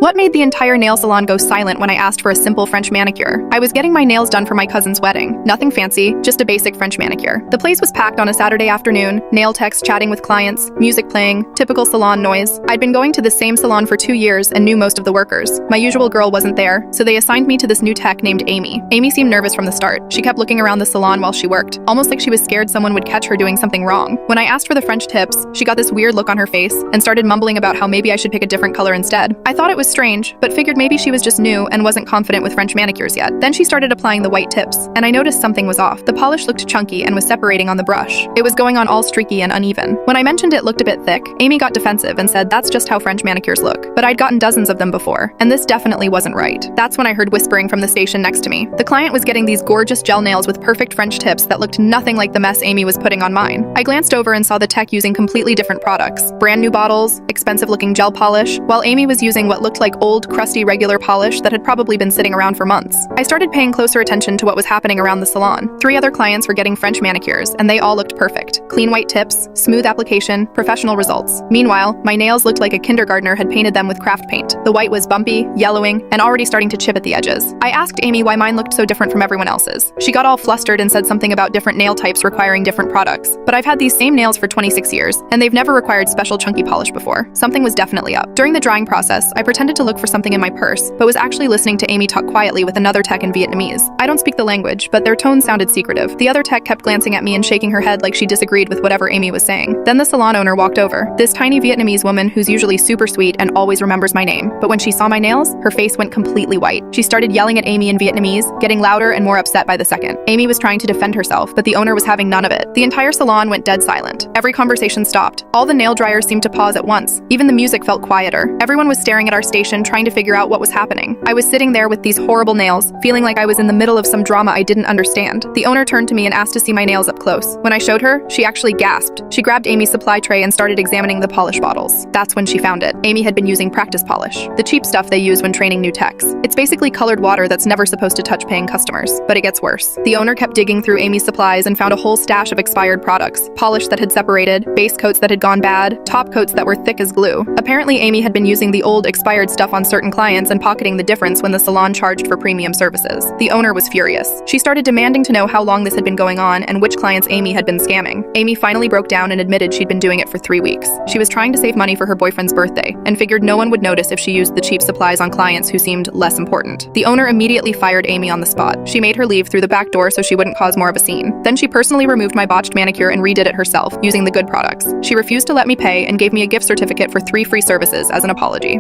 What made the entire nail salon go silent when I asked for a simple French manicure? I was getting my nails done for my cousin's wedding. Nothing fancy, just a basic French manicure. The place was packed on a Saturday afternoon, nail techs chatting with clients, music playing, typical salon noise. I'd been going to the same salon for 2 years and knew most of the workers. My usual girl wasn't there, so they assigned me to this new tech named Amy. Amy seemed nervous from the start. She kept looking around the salon while she worked, almost like she was scared someone would catch her doing something wrong. When I asked for the French tips, she got this weird look on her face and started mumbling about how maybe I should pick a different color instead. I thought it was strange, but figured maybe she was just new and wasn't confident with French manicures yet. Then she started applying the white tips, and I noticed something was off. The polish looked chunky and was separating on the brush. It was going on all streaky and uneven. When I mentioned it looked a bit thick, Amy got defensive and said that's just how French manicures look. But I'd gotten dozens of them before, and this definitely wasn't right. That's when I heard whispering from the station next to me. The client was getting these gorgeous gel nails with perfect French tips that looked nothing like the mess Amy was putting on mine. I glanced over and saw the tech using completely different products. Brand new bottles, expensive looking gel polish, while Amy was using what looked like old, crusty regular polish that had probably been sitting around for months. I started paying closer attention to what was happening around the salon. 3 other clients were getting French manicures, and they all looked perfect. Clean white tips, smooth application, professional results. Meanwhile, my nails looked like a kindergartner had painted them with craft paint. The white was bumpy, yellowing, and already starting to chip at the edges. I asked Amy why mine looked so different from everyone else's. She got all flustered and said something about different nail types requiring different products. But I've had these same nails for 26 years, and they've never required special chunky polish before. Something was definitely up. During the drying process, I pretended to look for something in my purse, but was actually listening to Amy talk quietly with another tech in Vietnamese. I don't speak the language, but their tone sounded secretive. The other tech kept glancing at me and shaking her head like she disagreed with whatever Amy was saying. Then the salon owner walked over. This tiny Vietnamese woman who's usually super sweet and always remembers my name. But when she saw my nails, her face went completely white. She started yelling at Amy in Vietnamese, getting louder and more upset by the second. Amy was trying to defend herself, but the owner was having none of it. The entire salon went dead silent. Every conversation stopped. All the nail dryers seemed to pause at once. Even the music felt quieter. Everyone was staring at our station, trying to figure out what was happening. I was sitting there with these horrible nails, feeling like I was in the middle of some drama I didn't understand. The owner turned to me and asked to see my nails up close. When I showed her, she actually gasped. She grabbed Amy's supply tray and started examining the polish bottles. That's when she found it. Amy had been using practice polish, the cheap stuff they use when training new techs. It's basically colored water that's never supposed to touch paying customers. But it gets worse. The owner kept digging through Amy's supplies and found a whole stash of expired products, polish that had separated, base coats that had gone bad, top coats that were thick as glue. Apparently, Amy had been using the old expired stuff on certain clients and pocketing the difference when the salon charged for premium services. The owner was furious. She started demanding to know how long this had been going on and which clients Amy had been scamming. Amy finally broke down and admitted she'd been doing it for 3 weeks. She was trying to save money for her boyfriend's birthday and figured no one would notice if she used the cheap supplies on clients who seemed less important. The owner immediately fired Amy on the spot. She made her leave through the back door so she wouldn't cause more of a scene. Then she personally removed my botched manicure and redid it herself, using the good products. She refused to let me pay and gave me a gift certificate for 3 free services as an apology.